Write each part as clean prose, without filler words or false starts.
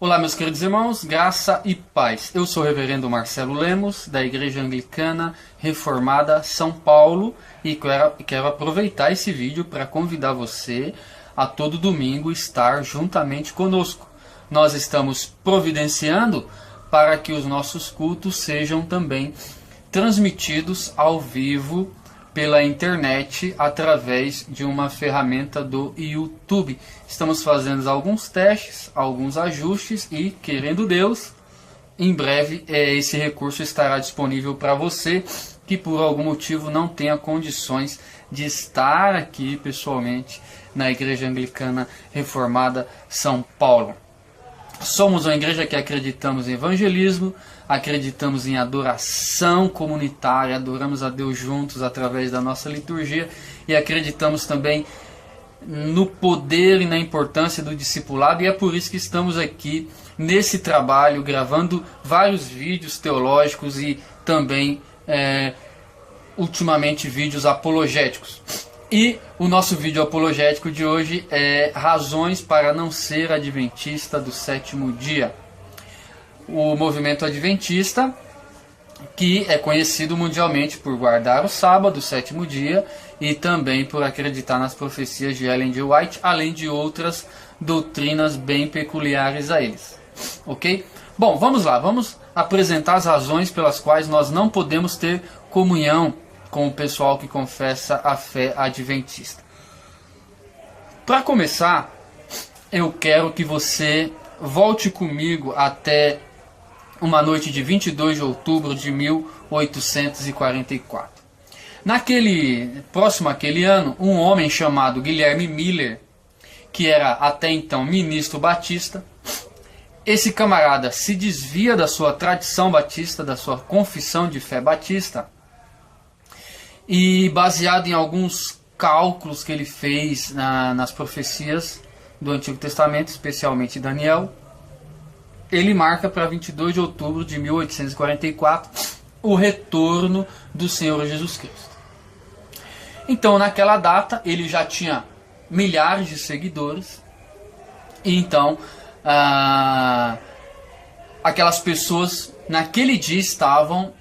Olá, meus queridos irmãos, graça e paz. Eu sou o reverendo Marcelo Lemos, da Igreja Anglicana Reformada São Paulo, e quero aproveitar esse vídeo para convidar você a todo domingo estar juntamente conosco. Nós estamos providenciando para que os nossos cultos sejam também transmitidos ao vivo pela internet através de uma ferramenta do YouTube. Estamos fazendo alguns testes, alguns ajustes e, querendo Deus, em breve esse recurso estará disponível para você que por algum motivo não tenha condições de estar aqui pessoalmente na Igreja Anglicana Reformada São Paulo. Somos uma igreja que acreditamos em evangelismo, acreditamos em adoração comunitária, adoramos a Deus juntos através da nossa liturgia e acreditamos também no poder e na importância do discipulado, e é por isso que estamos aqui nesse trabalho, gravando vários vídeos teológicos e também ultimamente vídeos apologéticos. E o nosso vídeo apologético de hoje é razões para não ser adventista do sétimo dia. O movimento adventista, que é conhecido mundialmente por guardar o sábado, o sétimo dia, e também por acreditar nas profecias de Ellen G. White, além de outras doutrinas bem peculiares a eles. Ok? Bom, vamos lá, vamos apresentar as razões pelas quais nós não podemos ter comunhão com o pessoal que confessa a fé adventista. Para começar, eu quero que você volte comigo até uma noite de 22 de outubro de 1844. Próximo àquele ano, um homem chamado Guilherme Miller, que era até então ministro batista, esse camarada se desvia da sua tradição batista, da sua confissão de fé batista, e baseado em alguns cálculos que ele fez nas profecias do Antigo Testamento, especialmente Daniel, ele marca para 22 de outubro de 1844 o retorno do Senhor Jesus Cristo. Então, naquela data, ele já tinha milhares de seguidores, e então aquelas pessoas naquele dia estavam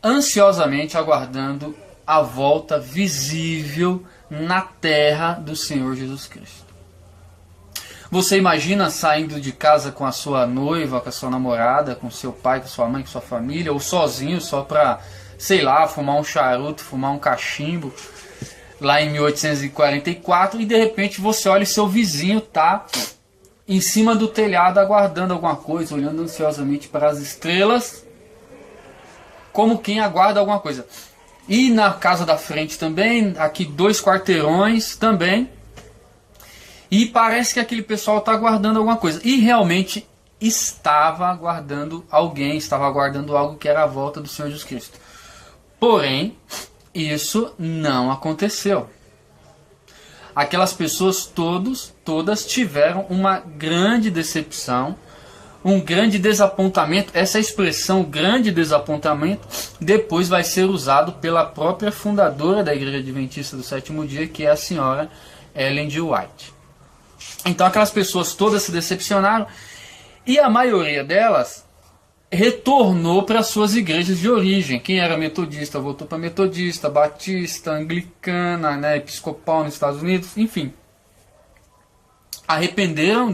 ansiosamente aguardando a volta visível na terra do Senhor Jesus Cristo. Você imagina saindo de casa com a sua noiva, com a sua namorada, com seu pai, com sua mãe, com sua família, ou sozinho só para, sei lá, fumar um charuto, fumar um cachimbo, lá em 1844, e de repente você olha e seu vizinho tá em cima do telhado aguardando alguma coisa, olhando ansiosamente para as estrelas, como quem aguarda alguma coisa. E na casa da frente também, aqui 2 quarteirões também. E parece que aquele pessoal está aguardando alguma coisa. E realmente estava aguardando alguém, estava aguardando algo que era a volta do Senhor Jesus Cristo. Porém, isso não aconteceu. Aquelas pessoas todas tiveram uma grande decepção, um grande desapontamento. Essa expressão, grande desapontamento, depois vai ser usado pela própria fundadora da Igreja Adventista do Sétimo Dia, que é a senhora Ellen G. White. Então aquelas pessoas todas se decepcionaram, e a maioria delas retornou para suas igrejas de origem. Quem era metodista voltou para metodista, batista, anglicana, episcopal nos Estados Unidos, enfim. Arrependeram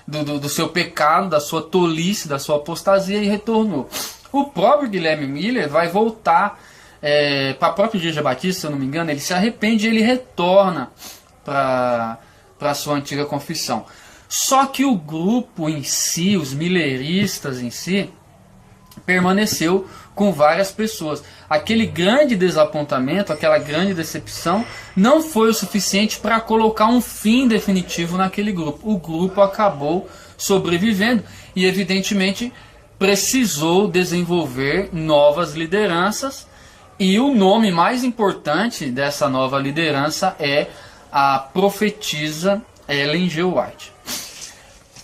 do seu pecado, da sua tolice, da sua apostasia, e retornou. O próprio Guilherme Miller vai voltar para a própria Igreja Batista, se eu não me engano. Ele se arrepende e ele retorna para a sua antiga confissão. Só que o grupo em si, os milleristas em si, permaneceu com várias pessoas. Aquele grande desapontamento, aquela grande decepção, não foi o suficiente para colocar um fim definitivo naquele grupo. O grupo acabou sobrevivendo e, evidentemente, precisou desenvolver novas lideranças, e o nome mais importante dessa nova liderança é a profetisa Ellen G. White.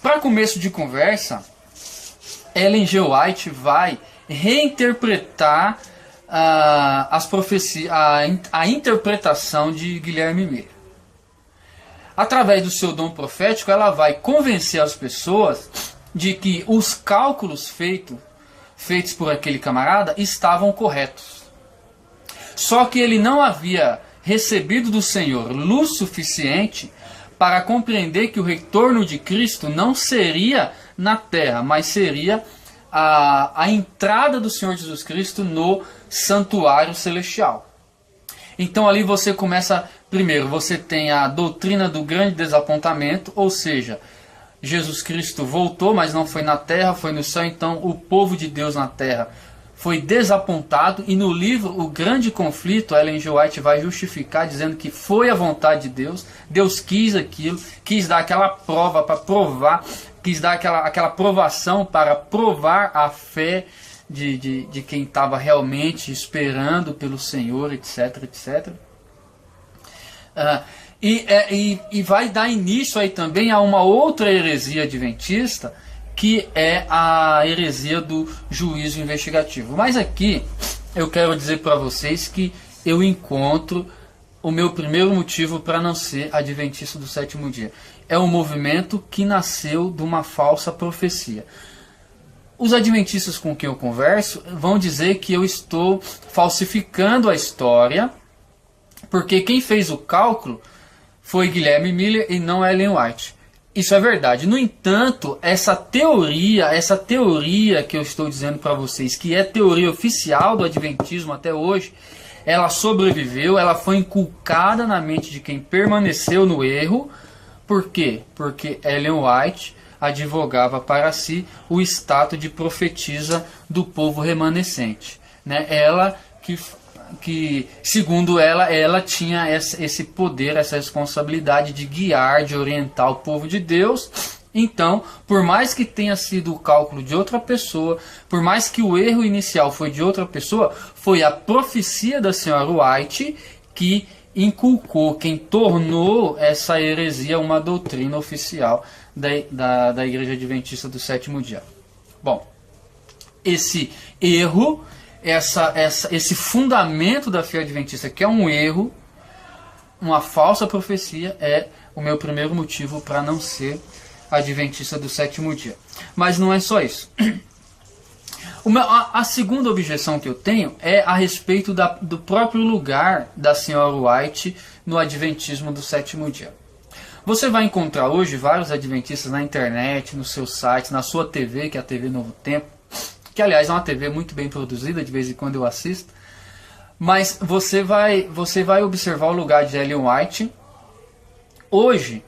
Para começo de conversa, Ellen G. White vai reinterpretar as profecias, a interpretação de Guilherme Miller. Através do seu dom profético, ela vai convencer as pessoas de que os cálculos feitos por aquele camarada estavam corretos. Só que ele não havia recebido do Senhor luz suficiente para compreender que o retorno de Cristo não seria na terra, mas seria a entrada do Senhor Jesus Cristo no santuário celestial. Então ali você começa, primeiro você tem a doutrina do grande desapontamento, ou seja, Jesus Cristo voltou, mas não foi na terra, foi no céu. Então o povo de Deus na terra foi desapontado, e no livro O Grande Conflito, Ellen G. White vai justificar dizendo que foi a vontade de Deus. Deus quis aquilo, quis dar aquela prova para provar, quis dar aquela provação para provar a fé de quem estava realmente esperando pelo Senhor, etc, etc. E vai dar início aí também a uma outra heresia adventista, que é a heresia do juízo investigativo. Mas aqui eu quero dizer para vocês que eu encontro o meu primeiro motivo para não ser adventista do sétimo dia. É um movimento que nasceu de uma falsa profecia. Os adventistas com quem eu converso vão dizer que eu estou falsificando a história, porque quem fez o cálculo foi Guilherme Miller e não Ellen White. Isso é verdade. No entanto, essa teoria que eu estou dizendo para vocês, que é teoria oficial do adventismo até hoje, ela sobreviveu, ela foi inculcada na mente de quem permaneceu no erro. Por quê? Porque Ellen White advogava para si o status de profetisa do povo remanescente, né? Ela que segundo ela tinha esse poder, essa responsabilidade de guiar, de orientar o povo de Deus. Então, por mais que tenha sido o cálculo de outra pessoa, por mais que o erro inicial foi de outra pessoa, foi a profecia da senhora White que inculcou, quem tornou essa heresia uma doutrina oficial da Igreja Adventista do sétimo dia. Bom, esse erro, esse fundamento da fé adventista, que é um erro, uma falsa profecia, é o meu primeiro motivo para não ser adventista do sétimo dia. Mas não é só isso. A segunda objeção que eu tenho é a respeito do próprio lugar da senhora White no adventismo do sétimo dia. Você vai encontrar hoje vários adventistas na internet, no seu site, na sua TV, que é a TV Novo Tempo, que aliás é uma TV muito bem produzida, de vez em quando eu assisto. Mas você vai observar o lugar de Ellen White hoje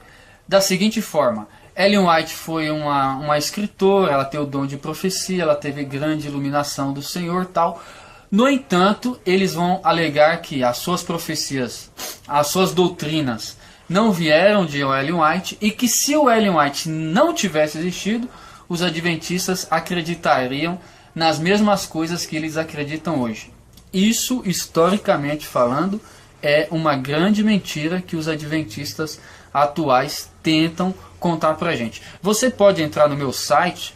da seguinte forma: Ellen White foi uma escritora, ela tem o dom de profecia, ela teve grande iluminação do Senhor e tal. No entanto, eles vão alegar que as suas profecias, as suas doutrinas não vieram de Ellen White, e que se o Ellen White não tivesse existido, os adventistas acreditariam nas mesmas coisas que eles acreditam hoje. Isso, historicamente falando, é uma grande mentira que os adventistas atuais tentam contar pra gente. Você pode entrar no meu site,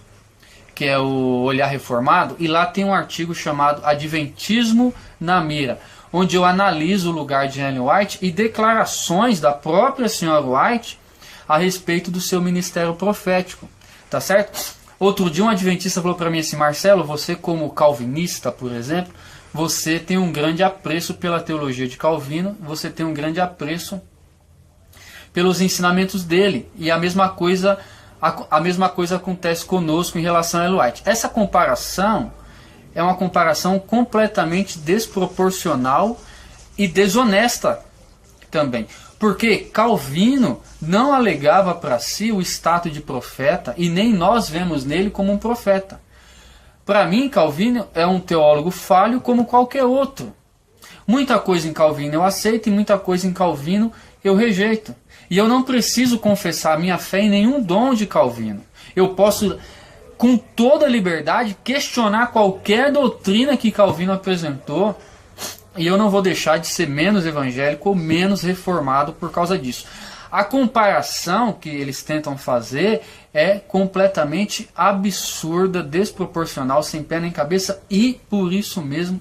que é o Olhar Reformado, e lá tem um artigo chamado Adventismo na Mira, onde eu analiso o lugar de Ellen White e declarações da própria senhora White a respeito do seu ministério profético. Tá certo? Outro dia um adventista falou para mim assim: Marcelo, você como calvinista, por exemplo, você tem um grande apreço pela teologia de Calvino, você tem um grande apreço pelos ensinamentos dele, e a mesma coisa acontece conosco em relação a Ellen White. Essa comparação é uma comparação completamente desproporcional e desonesta também, porque Calvino não alegava para si o status de profeta, e nem nós vemos nele como um profeta. Para mim, Calvino é um teólogo falho como qualquer outro. Muita coisa em Calvino eu aceito e muita coisa em Calvino eu rejeito. E eu não preciso confessar minha fé em nenhum dom de Calvino. Eu posso, com toda liberdade, questionar qualquer doutrina que Calvino apresentou, e eu não vou deixar de ser menos evangélico ou menos reformado por causa disso. A comparação que eles tentam fazer é completamente absurda, desproporcional, sem pé nem cabeça, e por isso mesmo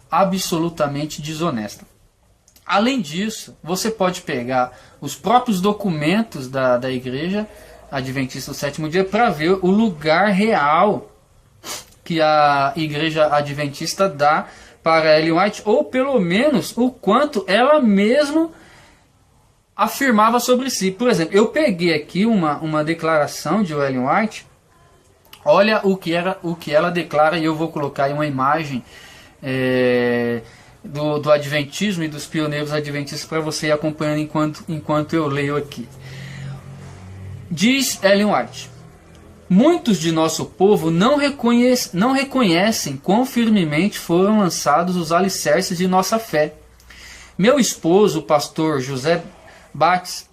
absolutamente desonesta. Além disso, você pode pegar os próprios documentos da igreja Adventista do Sétimo Dia para ver o lugar real que a Igreja Adventista dá para Ellen White, ou pelo menos o quanto ela mesma afirmava sobre si. Por exemplo, eu peguei aqui uma declaração de Ellen White. Olha o que ela declara, e eu vou colocar aí uma imagem do Adventismo e dos pioneiros adventistas para você ir acompanhando enquanto eu leio aqui. Diz Ellen White: muitos de nosso povo não reconhecem quão firmemente foram lançados os alicerces de nossa fé. Meu esposo, o pastor José Bates,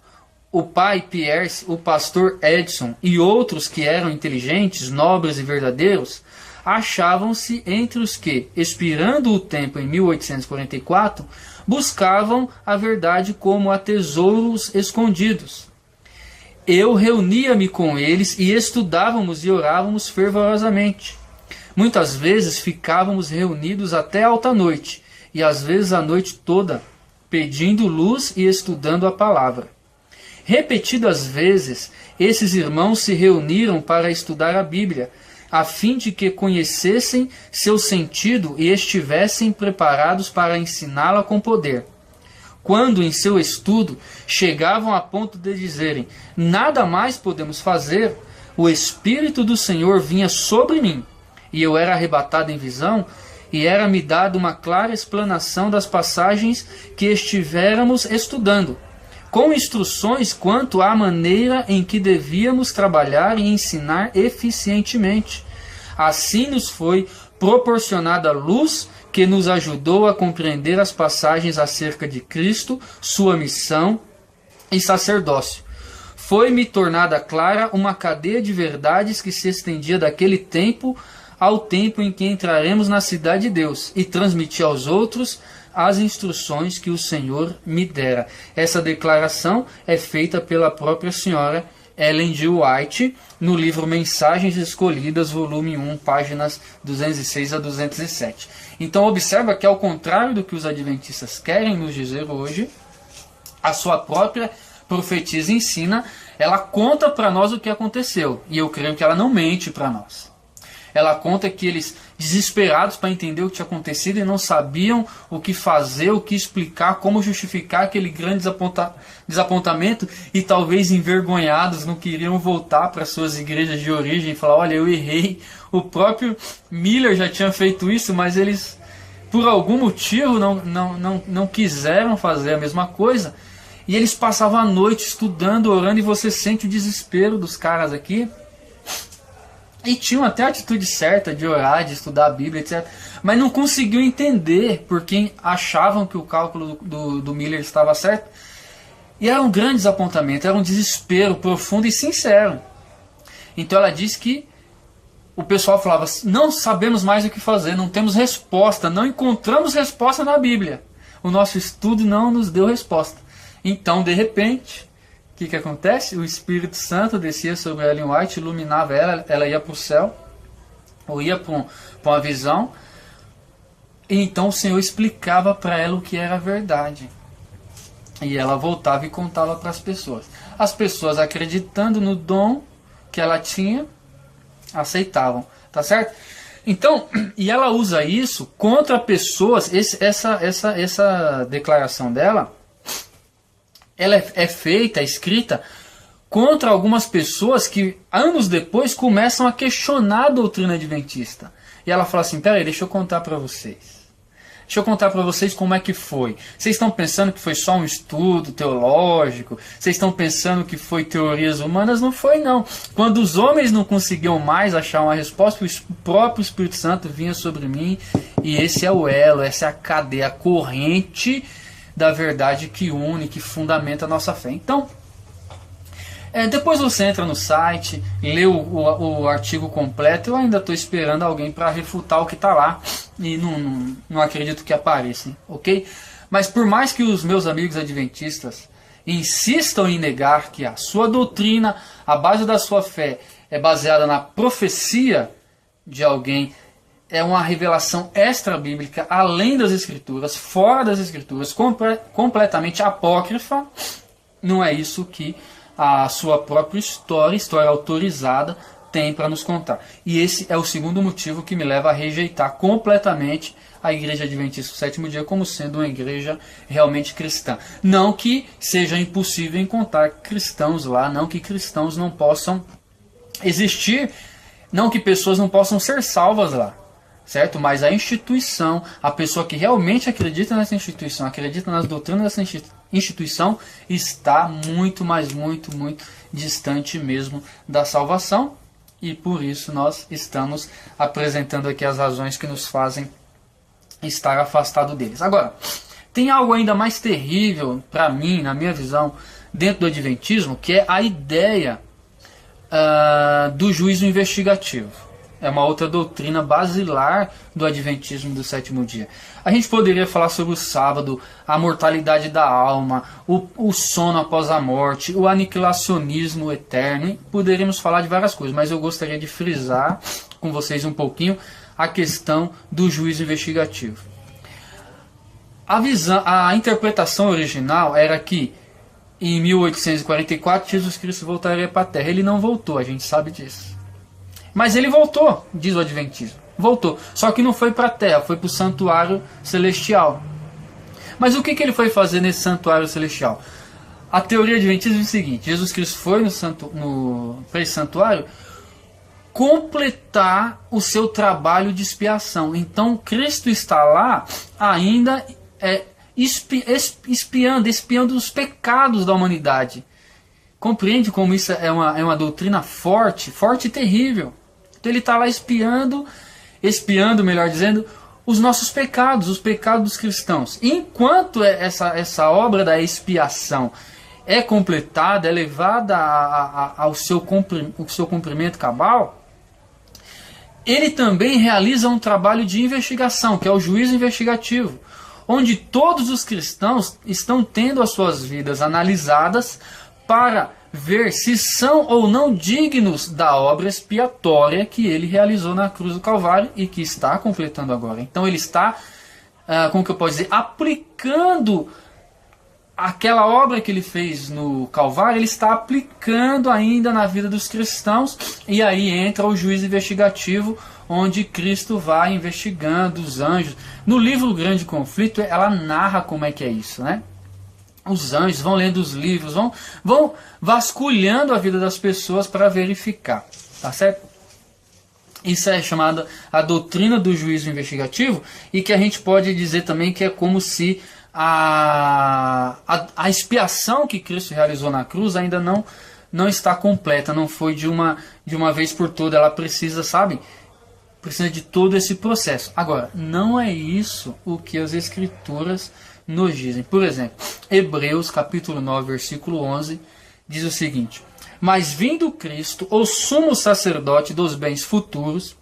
o pai Pierce, o pastor Edson e outros que eram inteligentes, nobres e verdadeiros, achavam-se entre os que, expirando o tempo em 1844, buscavam a verdade como a tesouros escondidos. Eu reunia-me com eles e estudávamos e orávamos fervorosamente. Muitas vezes ficávamos reunidos até alta noite, e às vezes a noite toda, pedindo luz e estudando a palavra. Repetidas vezes, esses irmãos se reuniram para estudar a Bíblia, a fim de que conhecessem seu sentido e estivessem preparados para ensiná-la com poder. Quando em seu estudo chegavam a ponto de dizerem: nada mais podemos fazer, o Espírito do Senhor vinha sobre mim, e eu era arrebatado em visão, e era-me dada uma clara explanação das passagens que estivéramos estudando, com instruções quanto à maneira em que devíamos trabalhar e ensinar eficientemente. Assim nos foi proporcionada luz que nos ajudou a compreender as passagens acerca de Cristo, sua missão e sacerdócio. Foi-me tornada clara uma cadeia de verdades que se estendia daquele tempo ao tempo em que entraremos na cidade de Deus, e transmiti aos outros as instruções que o Senhor me dera. Essa declaração é feita pela própria senhora Ellen G. White, no livro Mensagens Escolhidas, volume 1, páginas 206 a 207. Então observa que, ao contrário do que os adventistas querem nos dizer hoje, a sua própria profetisa ensina, ela conta para nós o que aconteceu, e eu creio que ela não mente para nós. Ela conta que eles, desesperados para entender o que tinha acontecido, e não sabiam o que fazer, o que explicar, como justificar aquele grande desapontamento, e talvez envergonhados não queriam voltar para suas igrejas de origem e falar: olha, eu errei. O próprio Miller já tinha feito isso, mas eles, por algum motivo, não quiseram fazer a mesma coisa, e eles passavam a noite estudando, orando, e você sente o desespero dos caras aqui. E tinham até a atitude certa de orar, de estudar a Bíblia, etc. Mas não conseguiam entender porque achavam que o cálculo do Miller estava certo. E era um grande desapontamento, era um desespero profundo e sincero. Então ela diz que o pessoal falava: não sabemos mais o que fazer, não temos resposta, não encontramos resposta na Bíblia. O nosso estudo não nos deu resposta. Então, de repente, o que acontece? O Espírito Santo descia sobre Ellen White, iluminava ela ia para o céu, ou ia para uma visão, e então o Senhor explicava para ela o que era a verdade. E ela voltava e contava para as pessoas. As pessoas, acreditando no dom que ela tinha, aceitavam. Tá certo? Então, e ela usa isso contra pessoas. Essa declaração dela, ela é feita, é escrita contra algumas pessoas que anos depois começam a questionar a doutrina adventista. E ela fala assim: peraí, deixa eu contar para vocês. Deixa eu contar para vocês como é que foi. Vocês estão pensando que foi só um estudo teológico? Vocês estão pensando que foi teorias humanas? Não foi, não. Quando os homens não conseguiam mais achar uma resposta, o próprio Espírito Santo vinha sobre mim, e esse é o elo, essa é a cadeia, a corrente da verdade que une, que fundamenta a nossa fé. Então, depois você entra no site, lê o artigo completo. Eu ainda estou esperando alguém para refutar o que está lá, e não acredito que apareça, ok? Mas por mais que os meus amigos adventistas insistam em negar que a sua doutrina, a base da sua fé, é baseada na profecia de alguém, é uma revelação extra-bíblica, além das Escrituras, fora das Escrituras, completamente apócrifa, não é isso que a sua própria história autorizada, tem para nos contar. E esse é o segundo motivo que me leva a rejeitar completamente a Igreja Adventista do Sétimo Dia como sendo uma igreja realmente cristã. Não que seja impossível encontrar cristãos lá, não que cristãos não possam existir, não que pessoas não possam ser salvas lá, certo? Mas a instituição, a pessoa que realmente acredita nessa instituição, acredita nas doutrinas dessa instituição, está muito, mas muito, muito distante mesmo da salvação. E por isso nós estamos apresentando aqui as razões que nos fazem estar afastado deles. Agora, tem algo ainda mais terrível para mim, na minha visão, dentro do Adventismo, que é a ideia do juízo investigativo. É uma outra doutrina basilar do Adventismo do Sétimo Dia. A gente poderia falar sobre o sábado, a mortalidade da alma, o sono após a morte, o aniquilacionismo eterno. Poderíamos falar de várias coisas, mas eu gostaria de frisar com vocês um pouquinho a questão do juízo investigativo. A interpretação original era que em 1844 Jesus Cristo voltaria para a Terra. Ele não voltou, a gente sabe disso. Mas ele voltou, diz o Adventismo. Voltou. Só que não foi para a Terra, foi para o santuário celestial. Mas o que ele foi fazer nesse santuário celestial? A teoria adventista é o seguinte: Jesus Cristo foi para esse santuário completar o seu trabalho de expiação. Então Cristo está lá ainda espiando os pecados da humanidade. Compreende como isso é uma doutrina forte e terrível. Então ele está lá espiando, melhor dizendo, os nossos pecados, os pecados dos cristãos. Enquanto essa obra da expiação é completada, é levada ao seu cumprimento cabal, ele também realiza um trabalho de investigação, que é o juízo investigativo, onde todos os cristãos estão tendo as suas vidas analisadas para ver se são ou não dignos da obra expiatória que ele realizou na cruz do Calvário e que está completando agora. Então ele está, como que eu posso dizer, aplicando aquela obra que ele fez no Calvário, ele está aplicando ainda na vida dos cristãos, e aí entra o juízo investigativo, onde Cristo vai investigando os anjos. No livro Grande Conflito, ela narra como é que é isso, né? Os anjos vão lendo os livros, vão vasculhando a vida das pessoas para verificar, tá certo? Isso é chamada a doutrina do juízo investigativo, e que a gente pode dizer também que é como se a expiação que Cristo realizou na cruz ainda não está completa, não foi de uma vez por toda, ela precisa, precisa de todo esse processo. Agora, não é isso o que as Escrituras nos dizem. Por exemplo, Hebreus capítulo 9, versículo 11, diz o seguinte: mas vindo Cristo, o sumo sacerdote dos bens futuros,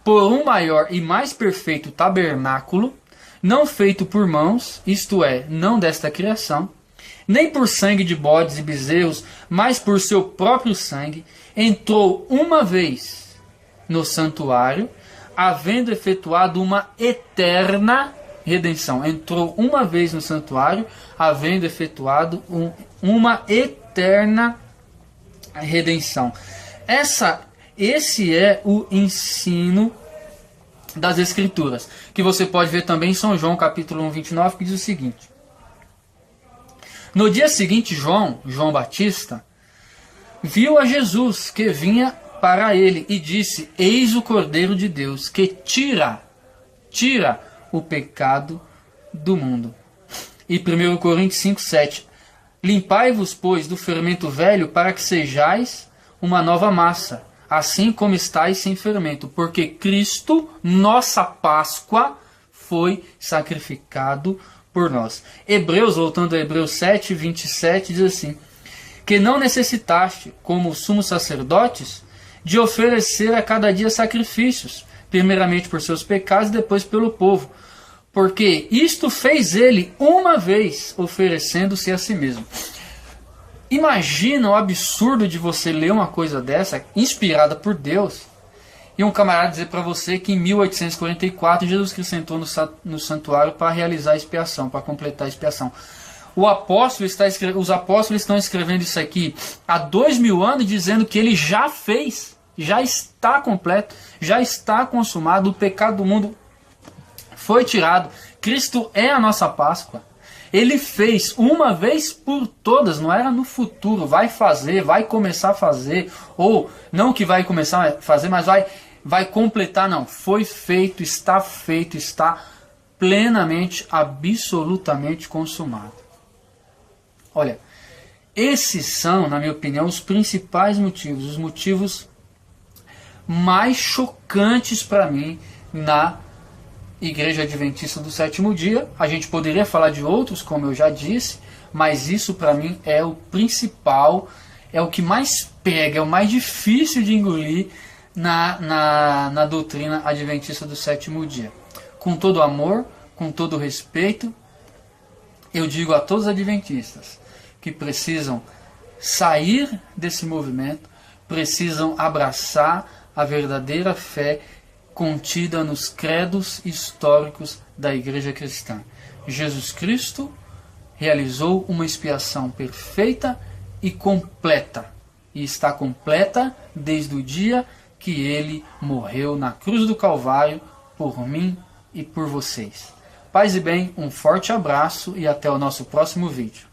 por um maior e mais perfeito tabernáculo, não feito por mãos, isto é, não desta criação, nem por sangue de bodes e bezerros, mas por seu próprio sangue, entrou uma vez no santuário, havendo efetuado uma eterna redenção. Entrou uma vez no santuário, havendo efetuado uma eterna redenção. Esse é o ensino das Escrituras, que você pode ver também em São João capítulo 1, 29, que diz o seguinte: no dia seguinte, João Batista viu a Jesus que vinha para ele e disse: eis o Cordeiro de Deus que tira o pecado do mundo. E 1 Coríntios 5, 7: limpai-vos, pois, do fermento velho, para que sejais uma nova massa, assim como estáis sem fermento, porque Cristo, nossa Páscoa, foi sacrificado por nós. Hebreus, voltando a Hebreus 7, 27, diz assim: que não necessitaste, como sumos sacerdotes, de oferecer a cada dia sacrifícios, primeiramente por seus pecados e depois pelo povo, porque isto fez ele uma vez, oferecendo-se a si mesmo. Imagina o absurdo de você ler uma coisa dessa, inspirada por Deus, e um camarada dizer para você que em 1844 Jesus Cristo entrou no santuário para realizar a expiação, para completar a expiação. Os apóstolos estão escrevendo isso aqui há 2000 anos, dizendo que ele já fez, já está completo, já está consumado, o pecado do mundo foi tirado. Cristo é a nossa Páscoa. Ele fez uma vez por todas, não era no futuro, vai fazer, vai começar a fazer, ou não que vai começar a fazer, mas vai completar, não. Foi feito, está plenamente, absolutamente consumado. Olha, esses são, na minha opinião, os principais motivos, os motivos mais chocantes para mim na Igreja Adventista do Sétimo Dia. A gente poderia falar de outros, como eu já disse, mas isso para mim é o principal, é o que mais pega, é o mais difícil de engolir na doutrina adventista do Sétimo Dia. Com todo amor, com todo respeito, eu digo a todos os adventistas que precisam sair desse movimento, precisam abraçar a verdadeira fé contida nos credos históricos da Igreja Cristã. Jesus Cristo realizou uma expiação perfeita e completa, e está completa desde o dia que ele morreu na cruz do Calvário por mim e por vocês. Paz e bem, um forte abraço e até o nosso próximo vídeo.